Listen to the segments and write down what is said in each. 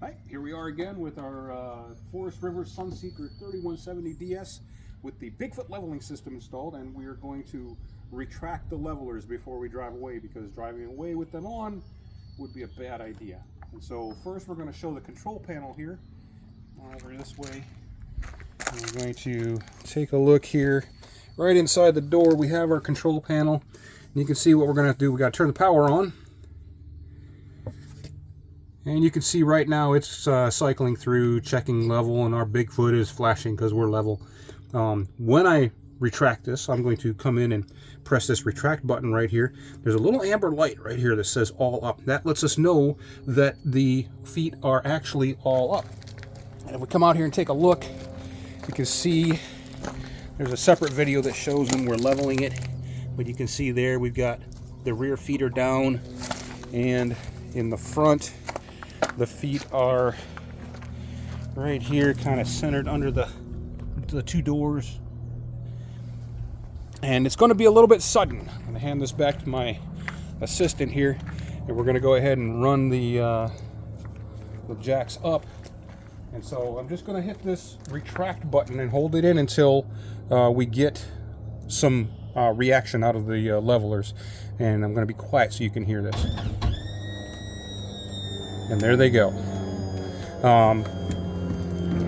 Hi, here we are again with our Forest River Sunseeker 3170DS with the Bigfoot leveling system installed, and we are going to retract the levelers before we drive away, because driving away with them on would be a bad idea. And so first we're going to show the control panel here over this way. And we're going to take a look here. Right inside the door we have our control panel, and you can see what we're going to do. We got to turn the power on. And you can see right now it's cycling through, checking level, and our Bigfoot is flashing because we're level. When I retract this, I'm going to come in and press this retract button right here. There's a little amber light right here that says all up. That lets us know that the feet are actually all up. And if we come out here and take a look, you can see there's a separate video that shows when we're leveling it. But you can see there we've got the rear feet are down, and in the front, the feet are right here, kind of centered under the two doors. And it's going to be a little bit sudden. I'm going to hand this back to my assistant here, and we're going to go ahead and run the jacks up. And so I'm just going to hit this retract button and hold it in until we get some reaction out of the levelers. And I'm going to be quiet so you can hear this. And there they go.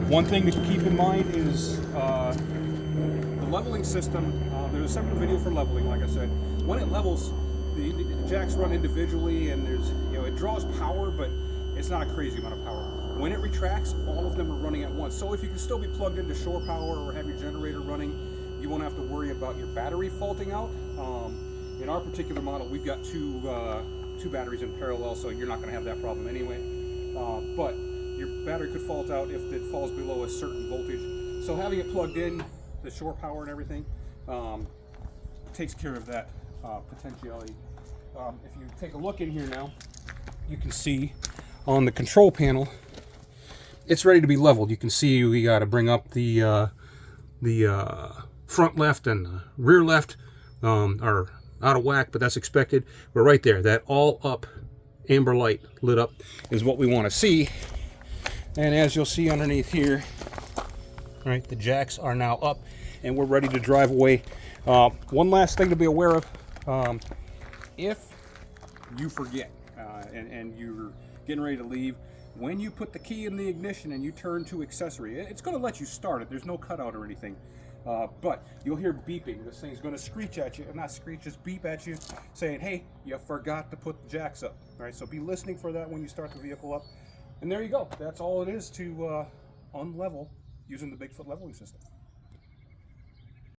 One thing to keep in mind is the leveling system. There's a separate video for leveling, like I said. When it levels, the jacks run individually, and there's, it draws power, but it's not a crazy amount of power. When it retracts, all of them are running at once. So if you can still be plugged into shore power or have your generator running, you won't have to worry about your battery faulting out. In our particular model, we've got two batteries in parallel, so you're not going to have that problem anyway. But your battery could fault out if it falls below a certain voltage. So having it plugged in, the shore power and everything, takes care of that potentiality. If you take a look in here now, you can see on the control panel, it's ready to be leveled. You can see we got to bring up the front left and the rear left are out of whack, but that's expected. But right there, that all up amber light lit up is what we want to see. And as you'll see underneath here, right, the jacks are now up and we're ready to drive away. One last thing to be aware of, if you forget and you're getting ready to leave, when you put the key in the ignition and you turn to accessory, it's going to let you start it. There's no cutout or anything. But you'll hear beeping. This thing's going to screech at you, and not screech, just beep at you, saying, hey, you forgot to put the jacks up. All right, so be listening for that when you start the vehicle up. And there you go. That's all it is to unlevel using the Bigfoot leveling system.